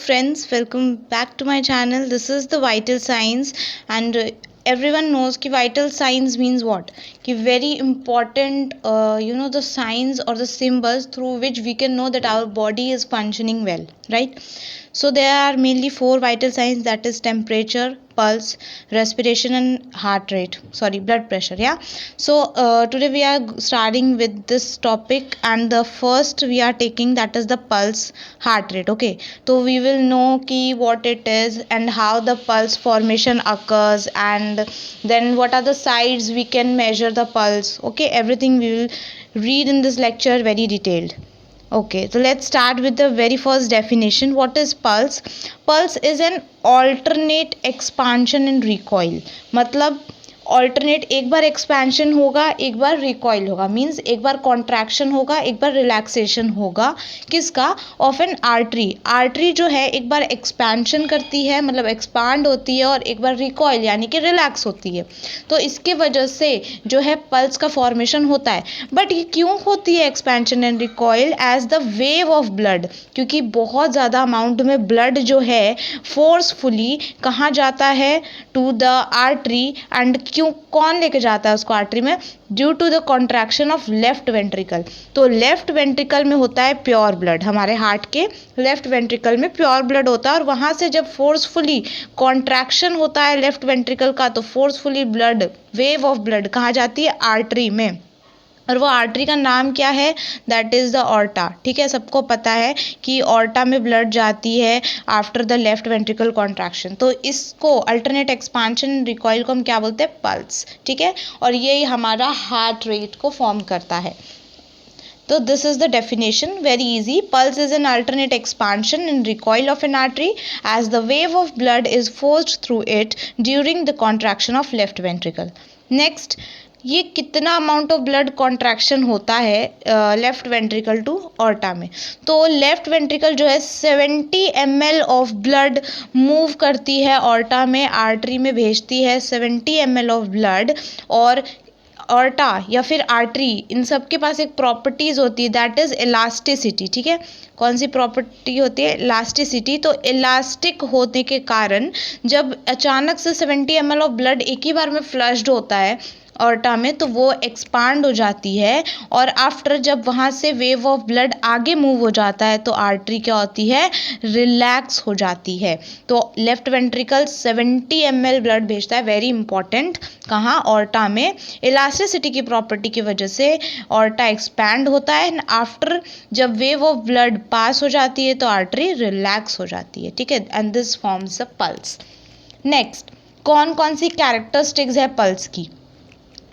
friends, welcome back to my channel. This is the vital signs and everyone knows कि vital signs means what? कि very important the signs or the symbols through which we can know that our body is functioning well, right? So there are mainly 4 vital signs, that is temperature, pulse, respiration and heart rate, blood pressure. Yeah, so today we are starting with this topic, and the first we are taking, that is the pulse, heart rate. Okay, so we will know ki what it is and how the pulse formation occurs, and then what are the sides we can measure the pulse. Okay, everything we will read in this lecture very detailed. Okay, so let's start with the very first definition. What is pulse? Pulse is an alternate expansion and recoil. मतलब alternate, एक बार expansion होगा एक बार recoil होगा, means एक बार contraction होगा एक बार relaxation होगा. किसका? Of N artery. आर्टरी जो है एक बार एक्सपेंशन करती है, मतलब एक्सपांड होती है, और एक बार रिकॉइल यानी कि रिलैक्स होती है. तो इसके वजह से जो है पल्स का फॉर्मेशन होता है. बट ये क्यों होती है expansion and recoil? As the wave of blood, क्योंकि बहुत ज़्यादा अमाउंट में ब्लड जो है फोर्सफुली कहाँ जाता है? To the artery. एंड क्यों, कौन लेके जाता है उसको आर्टरी में? Due to the contraction of left ventricle. तो लेफ्ट वेंट्रिकल में होता है प्योर ब्लड, हमारे हार्ट के लेफ्ट वेंट्रिकल में प्योर ब्लड होता है, और वहाँ से जब फोर्सफुली कॉन्ट्रैक्शन होता है लेफ्ट वेंट्रिकल का, तो forcefully blood, wave of blood कहाँ जाती है? आर्टरी में. और वो आर्टरी का नाम क्या है? That is the aorta. ठीक है, सबको पता है कि ऑर्टा में ब्लड जाती है after the left ventricle contraction. तो इसको अल्टरनेट एक्सपांशन रिकॉइल को हम क्या बोलते हैं? पल्स. ठीक है, और ये हमारा हार्ट रेट को फॉर्म करता है. So this is the definition, very easy. Pulse is an alternate expansion and recoil of an artery as the wave of blood is forced through it during the contraction of left ventricle. Next, ये कितना amount of blood contraction होता है left ventricle to aorta में? तो left ventricle जो है 70 ml of blood move करती है ऑर्टा में, आर्टरी में भेजती है 70 ml ऑफ ब्लड. और ऑर्टा या फिर आर्टरी, इन सब के पास एक प्रॉपर्टीज़ होती है, दैट इज़ इलास्टिसिटी. ठीक है, कौन सी प्रॉपर्टी होती है? इलास्टिसिटी. तो इलास्टिक होने के कारण जब अचानक से 70 ml ऑफ ब्लड एक ही बार में फ्लश्ड होता है ऑर्टा में, तो वो एक्सपांड हो जाती है, और आफ्टर जब वहाँ से वेव ऑफ ब्लड आगे मूव हो जाता है तो आर्टरी क्या होती है? रिलैक्स हो जाती है. तो लेफ्ट वेंट्रिकल 70 ml ब्लड भेजता है, वेरी इंपॉर्टेंट. कहाँ? ऑर्टा में. इलास्टिसिटी की प्रॉपर्टी की वजह से ऑर्टा एक्सपैंड होता है, एंड आफ्टर जब वेव ऑफ ब्लड पास हो जाती है तो आर्टरी रिलैक्स हो जाती है. ठीक है, and this forms the pulse. Next, कौन कौन सी कैरेक्टरिस्टिक्स है पल्स की?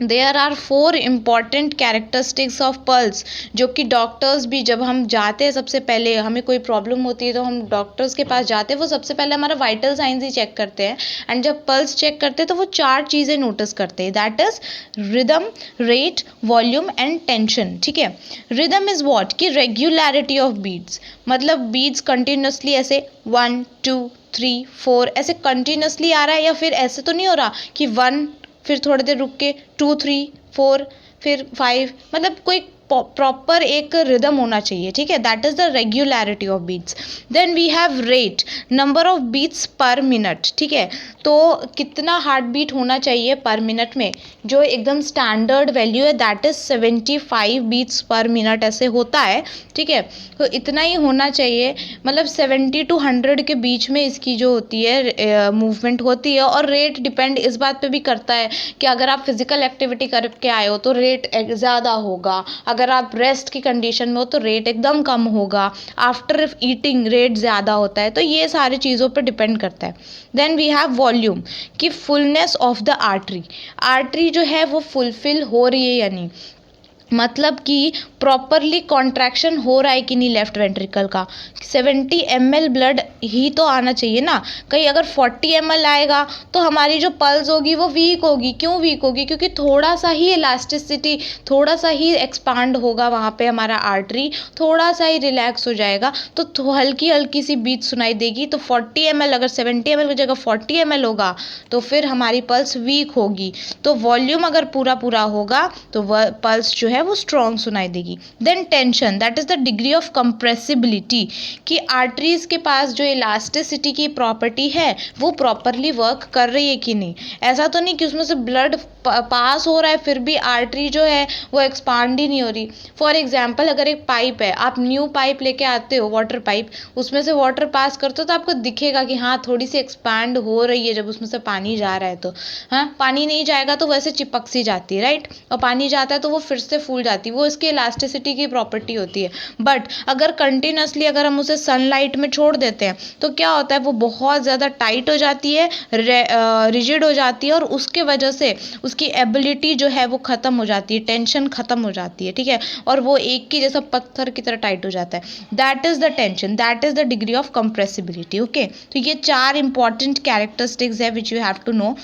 There are 4 important characteristics of pulse, जो कि डॉक्टर्स भी, जब हम जाते हैं सबसे पहले, हमें कोई प्रॉब्लम होती है तो हम डॉक्टर्स के पास जाते हैं, वो सबसे पहले हमारा वाइटल साइंस ही चेक करते हैं. एंड जब पल्स चेक करते हैं तो वो 4 चीज़ें नोटिस करते हैं, that is rhythm, rate, volume and tension. ठीक है, रिदम इज वॉट? कि रेगुलरिटी ऑफ बीट्स, मतलब बीट्स कंटिन्यूसली ऐसे 1 2 3 4 ऐसे कंटिन्यूसली आ रहा है, या फिर ऐसे तो नहीं हो रहा कि 1 फिर थोड़ी देर रुक के 2 3 4 फिर 5, मतलब कोई प्रॉपर एक रिदम होना चाहिए. ठीक है, that is the regularity of beats. Then we have rate, number of beats per minute. ठीक है, तो कितना हार्ट बीट होना चाहिए पर मिनट में? जो एकदम स्टैंडर्ड वैल्यू है that is 75 beats per minute ऐसे होता है. ठीक है, तो इतना ही होना चाहिए, मतलब 70 to 100 के बीच में इसकी जो होती है मूवमेंट होती है. और रेट डिपेंड इस बात पे भी करता है कि अगर आप फिजिकल एक्टिविटी करके आए हो तो रेट ज़्यादा होगा, अगर आप रेस्ट की कंडीशन में हो तो रेट एकदम कम होगा, आफ्टर ईटिंग रेट ज़्यादा होता है. तो ये सारी चीज़ों पर डिपेंड करता है. देन वी हैव वॉल्यूम, कि fullness of the artery, artery जो है वो फुलफिल हो रही है या नहीं, मतलब कि प्रॉपरली कॉन्ट्रैक्शन हो रहा है कि नहीं लेफ्ट वेंट्रिकल का. 70 ml ब्लड ही तो आना चाहिए ना. कहीं अगर 40 ml आएगा तो हमारी जो पल्स होगी वो वीक होगी. क्यों वीक होगी? क्योंकि थोड़ा सा ही इलास्टिसिटी, थोड़ा सा ही एक्सपांड होगा वहाँ पे हमारा आर्टरी, थोड़ा सा ही रिलैक्स हो जाएगा, तो हल्की हल्की सी बीट सुनाई देगी. तो 40 ml अगर 70 ml की जगह 40 ml होगा तो फिर हमारी पल्स वीक होगी. तो वॉल्यूम अगर पूरा पूरा होगा तो वह पल्स जो है है वो स्ट्रॉन्ग सुनाई देगी। Then tension, that is the degree of compressibility, कि आर्टरीज के पास जो इलास्टिसिटी की प्रॉपर्टी है वो प्रॉपरली वर्क कर रही है कि नहीं। ऐसा तो नहीं कि उसमें से ब्लड पास हो रहा है फिर भी आर्टरी जो है वो एक्सपांड ही नहीं हो रही। फॉर एग्जाम्पल, अगर एक पाइप है, आप न्यू पाइप लेके आते हो, वाटर पाइप, उसमें से वाटर पास करते हो तो आपको दिखेगा कि हाँ थोड़ी सी एक्सपांड हो रही है जब उसमें से पानी जा रहा है। तो हाँ, पानी नहीं जाएगा तो वैसे चिपक सी जाती है, राइट, और पानी जाता है तो वो फिर से फूल जाती है, वो इसकी इलास्टिसिटी की प्रॉपर्टी होती है। बट अगर कंटिन्यूसली अगर हम उसे सनलाइट में छोड़ देते हैं तो क्या होता है, वो बहुत ज़्यादा टाइट हो जाती है, रिजिड हो जाती है, और उसके वजह से उसकी एबिलिटी जो है वो ख़त्म हो जाती है, टेंशन ख़त्म हो जाती है, ठीक है, और वो एक की जैसा पत्थर की तरह टाइट हो जाता है। That is the tension, that is the degree of compressibility. Okay, तो ये 4 इंपॉर्टेंट कैरेक्टरिस्टिक्स है which you have to know.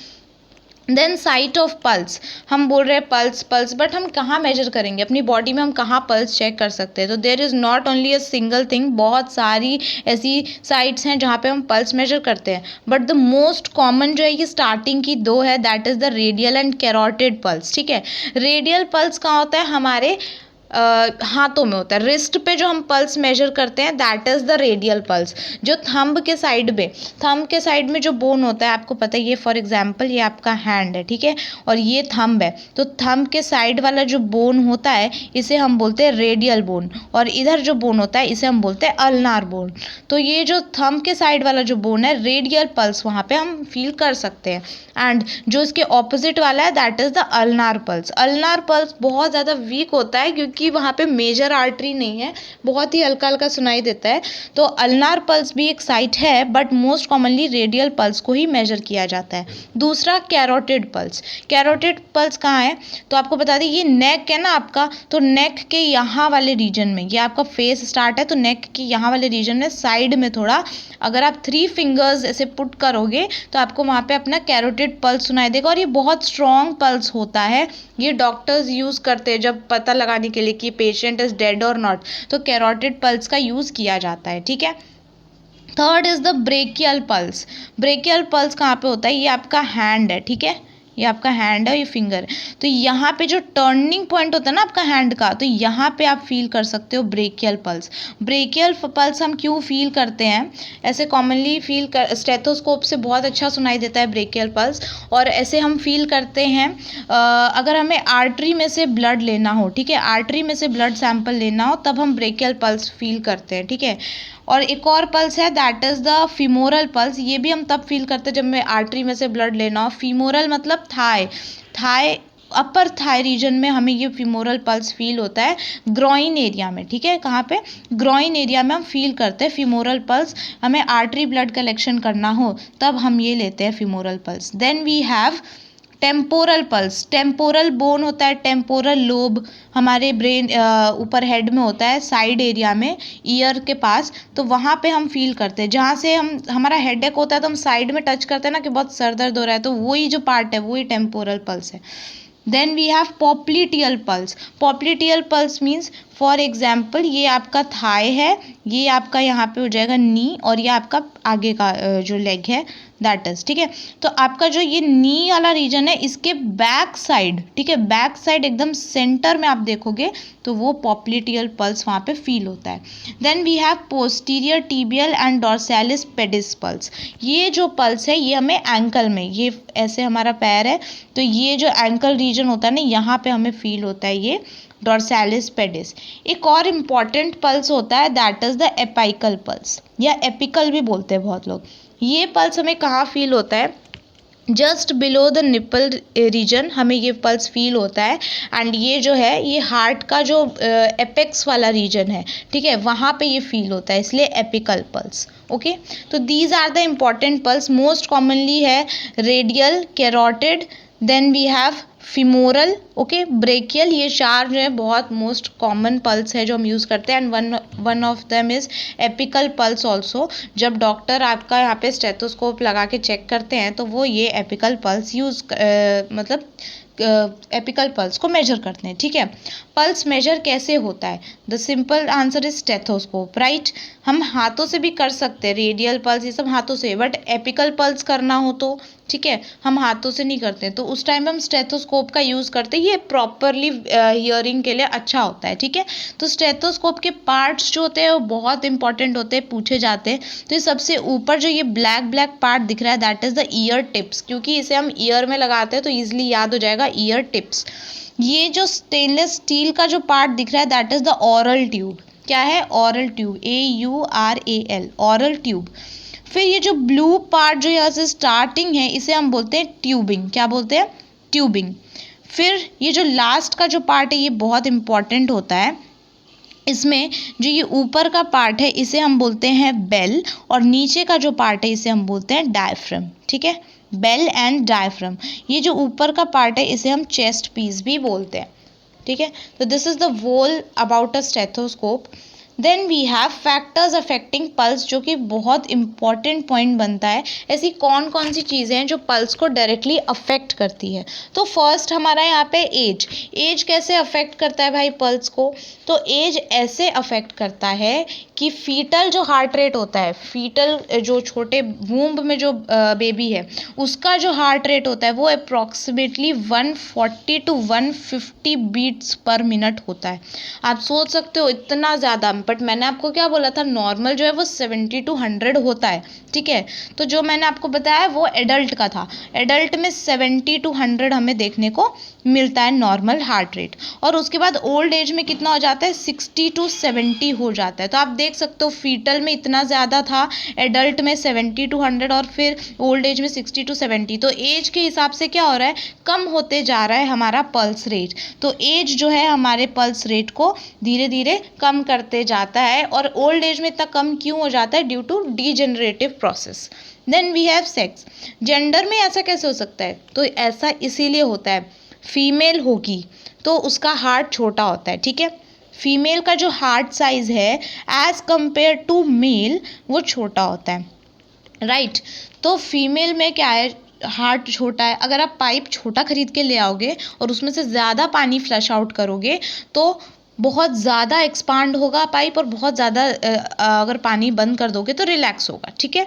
Then site of pulse, हम बोल रहे हैं पल्स, बट हम कहाँ मेजर करेंगे अपनी बॉडी में, हम कहाँ पल्स चेक कर सकते हैं। तो there is not only a single thing, बहुत सारी ऐसी साइट्स हैं जहाँ पे हम पल्स मेजर करते हैं, बट द मोस्ट कॉमन जो है ये स्टार्टिंग की 2 है, that is the radial and carotid pulse. ठीक है, रेडियल पल्स कहाँ होता है, हमारे हाथों में होता है, रिस्ट पे जो हम पल्स मेजर करते हैं that is the radial pulse. जो थंब के साइड में जो बोन होता है, आपको पता है, ये फॉर एग्जांपल ये आपका हैंड है, ठीक है, और ये थंब है, तो थंब के साइड वाला जो बोन होता है इसे हम बोलते हैं रेडियल बोन, और इधर जो बोन होता है इसे हम बोलते हैं अल्नार बोन। तो ये जो थंब के साइड वाला जो बोन है, रेडियल पल्स वहाँ पे हम फील कर सकते हैं, एंड जो इसके ऑपोजिट वाला है that is the ulnar pulse. Ulnar pulse बहुत ज़्यादा वीक होता है क्योंकि वहाँ पे मेजर आर्टरी नहीं है, बहुत ही हल्का हल्का सुनाई देता है। तो अल्नार पल्स भी एक साइट है, but most commonly radial pulse को ही मेजर किया जाता है। दूसरा कैरोटिड पल्स, कैरोटिड पल्स कहाँ है, तो आपको बता दें ये नेक है ना आपका, तो नेक के यहाँ वाले रीजन में, ये आपका फेस स्टार्ट है तो नेक के यहाँ वाले रीजन में साइड में थोड़ा, अगर आप 3 फिंगर्स ऐसे पुट करोगे तो आपको वहाँ पे अपना कैरोटिड पल्स सुनाई देगा, और ये बहुत स्ट्रॉन्ग पल्स होता है। ये डॉक्टर्स यूज़ करते हैं जब पता लगाने के लिए कि पेशेंट इज़ डेड और नॉट, तो कैरोटिड पल्स का यूज़ किया जाता है। ठीक है, third is the brachial pulse. Brachial pulse कहाँ पे होता है, ये आपका हैंड है, ठीक है, ये आपका हैंड है, ये फिंगर है, तो यहाँ पे जो टर्निंग पॉइंट होता है ना आपका हैंड का, तो यहाँ पे आप फील कर सकते हो ब्रेकियल पल्स। ब्रेकियल पल्स हम क्यों फील करते हैं, ऐसे कॉमनली फील कर, स्टेथोस्कोप से बहुत अच्छा सुनाई देता है ब्रेकियल पल्स, और ऐसे हम फील करते हैं अगर हमें आर्टरी में से ब्लड लेना हो, ठीक है, आर्टरी में से ब्लड सैंपल लेना हो तब हम ब्रेकियल पल्स फील करते हैं। ठीक है, और एक और पल्स है that is the femoral pulse, ये भी हम तब फील करते हैं जब हमें आर्टरी में से ब्लड लेना हो। फीमोरल मतलब थाई अपर थाई रीजन में हमें ये फीमोरल पल्स फील होता है, ग्रॉइन एरिया में। ठीक है, कहाँ पे, ग्रॉइन एरिया में हम फील करते हैं फीमोरल पल्स, हमें आर्टरी ब्लड कलेक्शन करना हो तब हम ये लेते हैं femoral pulse. Then we have temporal pulse, temporal bone होता है, टेम्पोरल लोब हमारे ब्रेन ऊपर हेड में होता है, साइड एरिया में, ईयर के पास, तो वहाँ पे हम फील करते हैं, जहाँ से हम हमारा हेडेक होता है तो हम साइड में टच करते हैं ना कि बहुत सर दर्द हो रहा है, तो वही जो पार्ट है वही टेम्पोरल पल्स है। Then we have popliteal pulse. Popliteal pulse means for example ये आपका थाई है, ये आपका यहाँ पे हो जाएगा नी, और ये आपका आगे का जो लेग है दैट इज, ठीक है, तो आपका जो ये नी वाला रीजन है इसके बैक साइड, ठीक है, बैक साइड एकदम सेंटर में आप देखोगे तो वो पॉप्लिटियल पल्स वहाँ पे फील होता है। Then we have posterior tibial and dorsalis pedis pulse. ये जो पल्स है ये हमें एंकल में, ये ऐसे हमारा पैर है तो ये जो एंकल रीजन होता है ना यहाँ पे हमें फील होता है ये डॉर्सैलिस पेडिस। एक और इम्पॉर्टेंट पल्स होता है that is the apical pulse, या एपिकल भी बोलते हैं बहुत लोग। ये पल्स हमें कहाँ फील होता है, just below the nipple region हमें ये पल्स फील होता है, एंड ये जो है ये हार्ट का जो एपेक्स वाला रीजन है, ठीक है, वहाँ पे ये फील होता है, इसलिए एपिकल पल्स। ओके, तो these are the important pulse. Most commonly है radial, carotid, then we have femoral, okay, brachial, ये 4 जो है बहुत मोस्ट कॉमन पल्स है जो हम यूज़ करते हैं, and one of them is apical pulse also. जब डॉक्टर आपका यहाँ पे स्टेथोस्कोप लगा के चेक करते हैं तो वो ये एपिकल पल्स यूज़ मतलब एपिकल पल्स को मेजर करते हैं, ठीक है। पल्स मेजर कैसे होता है? The simple answer is stethoscope, right. हम हाथों से भी कर सकते हैं, रेडियल पल्स ये सब हाथों से, बट एपिकल पल्स करना हो तो, ठीक है, हम हाथों से नहीं करते, तो उस टाइम हम स्टेथोस्कोप का यूज़ करते हैं। ये प्रॉपरली हियरिंग के लिए अच्छा होता है, ठीक है। तो स्टेथोस्कोप के पार्ट्स जो होते हैं वो बहुत इंपॉर्टेंट होते हैं, पूछे जाते हैं। तो ये सबसे ऊपर जो ये ब्लैक ब्लैक पार्ट दिख रहा है that is the year tips, क्योंकि इसे हम ईयर में लगाते हैं तो ईजिली याद हो जाएगा, ईयर टिप्स। ये जो स्टेनलेस स्टील का जो पार्ट दिख रहा है that is the aural tube. क्या है? Aural tube, AURAL, aural tube. फिर ये जो ब्लू पार्ट जो यहाँ से स्टार्टिंग है इसे हम बोलते हैं ट्यूबिंग। क्या बोलते हैं? ट्यूबिंग। फिर ये जो लास्ट का जो पार्ट है ये बहुत इंपॉर्टेंट होता है। इसमें जो ये ऊपर का पार्ट है इसे हम बोलते हैं बेल, और नीचे का जो पार्ट है इसे हम बोलते हैं डायफ्राम, ठीक है। Bell and diaphragm. ये जो ऊपर का पार्ट है इसे हम चेस्ट पीस भी बोलते हैं, ठीक है। तो this is the whole about a stethoscope. Then we have factors affecting pulse, जो कि बहुत इंपॉर्टेंट पॉइंट बनता है। ऐसी कौन कौन सी चीज़ें हैं जो पल्स को डायरेक्टली अफेक्ट करती है? तो फर्स्ट हमारा यहाँ पे एज। एज कैसे अफेक्ट करता है भाई पल्स को? तो एज ऐसे अफेक्ट करता है कि फीटल जो हार्ट रेट होता है, फीटल जो छोटे वूम्ब में जो बेबी है उसका जो हार्ट रेट होता है वो approximately 140 to 150 beats per minute होता है। आप सोच सकते हो इतना ज़्यादा, बट मैंने आपको क्या बोला था, नॉर्मल जो है वो 70 to 100 होता है, ठीक है। तो जो मैंने आपको बताया वो एडल्ट का था। एडल्ट में 70 to 100 हमें देखने को मिलता है नॉर्मल हार्ट रेट। और उसके बाद ओल्ड एज में कितना हो जाता है? 60 to 70 हो जाता है। तो आप देख सकते हो फीटल में इतना ज़्यादा था, एडल्ट में 70 to 100 और फिर ओल्ड एज में 60 to 70। तो एज के हिसाब से क्या हो रहा है? कम होते जा रहा है हमारा पल्स रेट। तो एज जो है हमारे पल्स रेट को धीरे धीरे कम करते जाता है। और ओल्ड एज में इतना कम क्यों हो जाता है? Due to degenerative process. Then we have sex. Gender में ऐसा कैसे हो सकता है? तो ऐसा इसीलिए होता है, फीमेल होगी तो उसका हार्ट छोटा होता है, ठीक है। फीमेल का जो हार्ट साइज है एज कंपेयर टू मेल वो छोटा होता है, राइट। तो फीमेल में क्या है? हार्ट छोटा है। अगर आप पाइप छोटा खरीद के ले आओगे और उसमें से ज़्यादा पानी फ्लश आउट करोगे तो बहुत ज़्यादा एक्सपांड होगा पाइप, और बहुत ज़्यादा अगर पानी बंद कर दोगे तो रिलैक्स होगा, ठीक है।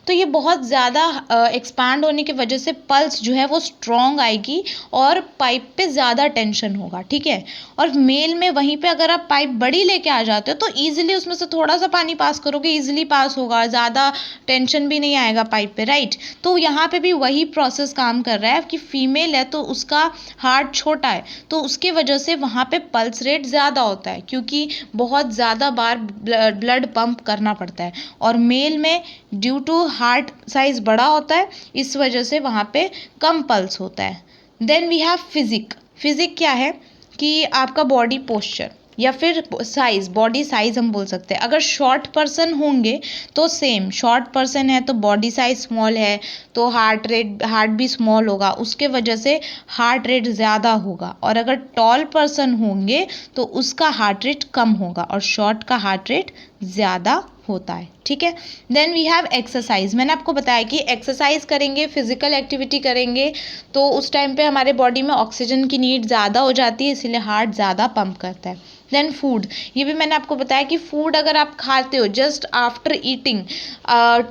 तो ये बहुत ज़्यादा एक्सपांड होने की वजह से पल्स जो है वो स्ट्रॉन्ग आएगी और पाइप पे ज़्यादा टेंशन होगा, ठीक है। और मेल में वहीं पे अगर आप पाइप बड़ी लेके आ जाते हो तो ईजिली उसमें से थोड़ा सा पानी पास करोगे, ईजिली पास होगा, ज़्यादा टेंशन भी नहीं आएगा पाइप पे, राइट। तो यहाँ पे भी वही प्रोसेस काम कर रहा है कि फीमेल है तो उसका हार्ट छोटा है तो उसकी वजह से वहाँ पे पल्स रेट ज़्यादा होता है, क्योंकि बहुत ज़्यादा बार ब्लड पंप करना पड़ता है। और मेल में ड्यू टू हार्ट साइज बड़ा होता है इस वजह से वहाँ पे कम पल्स होता है। Then we have physique. Physique क्या है? कि आपका बॉडी पोस्चर या फिर साइज, बॉडी साइज हम बोल सकते हैं। अगर शॉर्ट पर्सन होंगे तो सेम, शॉर्ट पर्सन है तो बॉडी साइज स्मॉल है तो हार्ट भी स्मॉल होगा, उसके वजह से हार्ट रेट ज़्यादा होगा। और अगर टॉल पर्सन होंगे तो उसका हार्ट रेट कम होगा और शॉर्ट का हार्ट रेट ज़्यादा होता है, ठीक है। Then we have exercise. मैंने आपको बताया कि एक्सरसाइज करेंगे, फिजिकल एक्टिविटी करेंगे तो उस टाइम पे हमारे बॉडी में ऑक्सीजन की नीड ज़्यादा हो जाती है, इसीलिए हार्ट ज़्यादा पंप करता है। देन फूड, ये भी मैंने आपको बताया कि फूड अगर आप खाते हो just after eating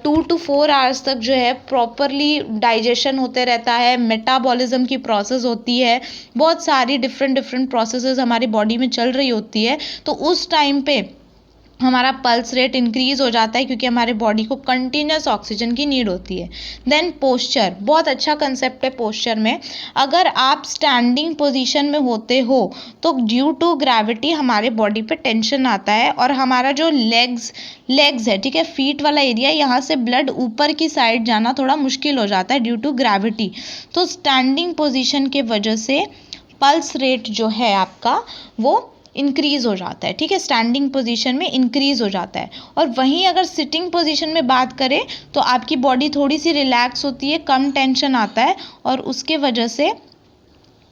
2 to 4 hours तक जो है प्रॉपरली डाइजेशन होते रहता है, मेटाबॉलिज्म की प्रोसेस होती है, बहुत सारी डिफरेंट प्रोसेसेस हमारी बॉडी में चल रही होती है। तो उस टाइम पे हमारा पल्स रेट इंक्रीज़ हो जाता है क्योंकि हमारे बॉडी को कंटिन्यूस ऑक्सीजन की नीड होती है। देन पोस्चर, बहुत अच्छा कंसेप्ट है पोस्चर में। अगर आप स्टैंडिंग पोजीशन में होते हो तो ड्यू टू ग्रेविटी हमारे बॉडी पे टेंशन आता है और हमारा जो लेग्स है, ठीक है, फीट वाला एरिया, यहाँ से ब्लड ऊपर की साइड जाना थोड़ा मुश्किल हो जाता है ड्यू टू ग्रेविटी। तो स्टैंडिंग पोजीशन के वजह से पल्स रेट जो है आपका वो इंक्रीज़ हो जाता है, ठीक है, स्टैंडिंग पोजीशन में इंक्रीज़ हो जाता है। और वहीं अगर सिटिंग पोजीशन में बात करें तो आपकी बॉडी थोड़ी सी रिलैक्स होती है, कम टेंशन आता है और उसके वजह से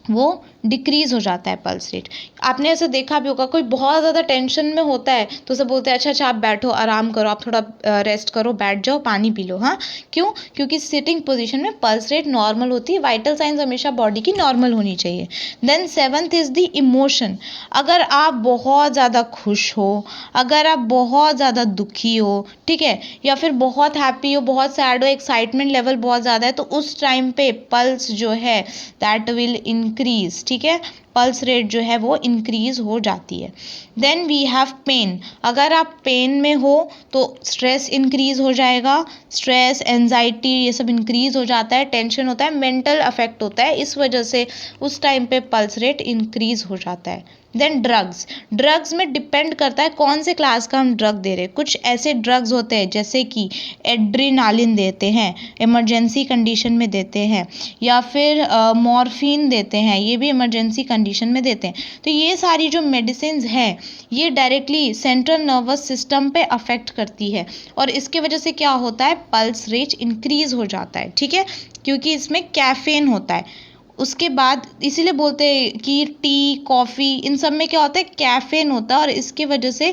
वो डिक्रीज हो जाता है पल्स रेट। आपने ऐसे देखा भी होगा, कोई बहुत ज़्यादा टेंशन में होता है तो उसे बोलते हैं अच्छा अच्छा आप बैठो, आराम करो, आप थोड़ा रेस्ट करो, बैठ जाओ, पानी पी लो। हाँ, क्यों? क्योंकि सिटिंग पोजीशन में पल्स रेट नॉर्मल होती है। वाइटल साइंस हमेशा बॉडी की नॉर्मल होनी चाहिए। Then 7th is the emotion. अगर आप बहुत ज़्यादा खुश हो, अगर आप बहुत ज़्यादा दुखी हो, ठीक है, या फिर बहुत हैप्पी हो, बहुत सैड हो, एक्साइटमेंट लेवल बहुत ज़्यादा है, तो उस टाइम पे पल्स जो है दैट विल इंक्रीज, ठीक है, पल्स रेट जो है वो इंक्रीज हो जाती है। Then we have pain. अगर आप पेन में हो तो स्ट्रेस इंक्रीज हो जाएगा, स्ट्रेस, एंजाइटी, ये सब इंक्रीज हो जाता है, टेंशन होता है, मेंटल अफेक्ट होता है, इस वजह से उस टाइम पे पल्स रेट इंक्रीज हो जाता है। Then drugs. ड्रग्स में डिपेंड करता है कौन से क्लास का हम ड्रग दे रहे हैं। कुछ ऐसे ड्रग्स होते हैं जैसे कि एड्रेनालिन देते हैं, इमरजेंसी कंडीशन में देते हैं, या फिर मॉर्फिन देते हैं, ये भी इमरजेंसी कंडीशन में देते हैं। तो ये सारी जो मेडिसिन है ये डायरेक्टली सेंट्रल नर्वस सिस्टम पे अफेक्ट करती है, और इसके वजह से क्या होता है, पल्स रेट इंक्रीज हो जाता है, ठीक है, क्योंकि इसमें कैफीन होता है। उसके बाद इसीलिए बोलते हैं कि टी, कॉफ़ी, इन सब में क्या होता है, कैफीन होता है, और इसके वजह से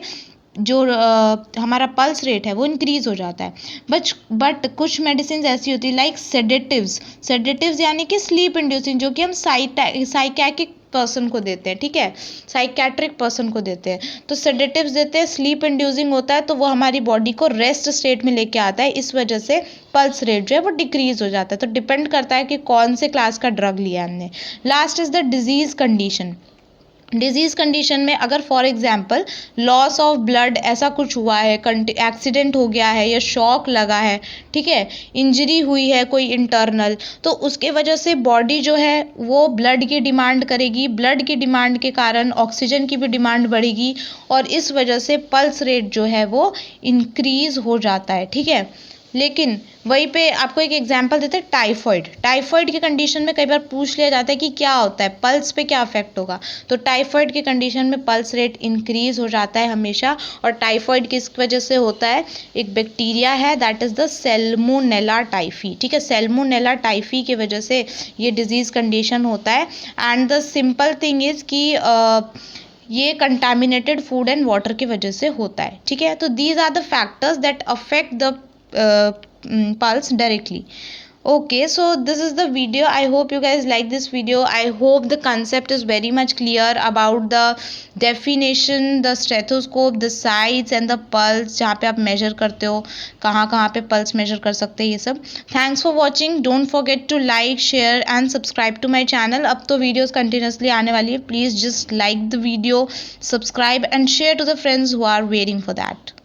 जो हमारा पल्स रेट है वो इंक्रीज़ हो जाता है। बट कुछ मेडिसिन ऐसी होती है लाइक सेडेटिव्स यानी कि स्लीप इंड्यूसिंग, जो कि हम साइकैट्रिक पर्सन को देते हैं, ठीक है, साइकैट्रिक पर्सन को देते हैं। तो सेडेटिव्स देते हैं, स्लीप इंड्यूसिंग होता है, तो वो हमारी बॉडी को रेस्ट स्टेट में लेके आता है, इस वजह से पल्स रेट जो है वो डिक्रीज हो जाता है। तो डिपेंड करता है कि कौन से क्लास का ड्रग लिया हमने। Last is the disease condition. Disease condition में अगर for example loss of blood ऐसा कुछ हुआ है, एक्सीडेंट हो गया है, या शॉक लगा है, ठीक है, इंजरी हुई है कोई इंटरनल, तो उसके वजह से बॉडी जो है वो ब्लड की डिमांड करेगी। ब्लड की डिमांड के कारण ऑक्सीजन की भी डिमांड बढ़ेगी, और इस वजह से पल्स रेट जो है वो इंक्रीज हो जाता है, ठीक है। लेकिन वहीं पे आपको एक एग्जांपल देते हैं, टाइफॉइड की कंडीशन में कई बार पूछ लिया जाता है कि क्या होता है, पल्स पे क्या अफेक्ट होगा। तो टाइफॉइड की कंडीशन में पल्स रेट इंक्रीज हो जाता है हमेशा। और टाइफॉइड किस वजह से होता है, एक बैक्टीरिया है that is the Salmonella typhi, ठीक है, सैल्मोनेला टाइफी की वजह से ये डिजीज़ कंडीशन होता है। And the simple thing is कि ये कंटामिनेटेड फूड एंड वाटर की वजह से होता है, ठीक है। तो these are the factors that affect the pulse directly. Okay, so this is the video. I hope you guys like this video. I hope the concept is very much clear about the definition, the stethoscope, the size and the pulse, जहाँ पे आप measure करते हो, कहाँ कहाँ पे pulse measure कर सकते हैं, ये सब। Thanks for watching. Don't forget to like, share and subscribe to my channel. अब तो videos continuously आने वाली है. Please just like the video, subscribe and share to the friends who are waiting for that.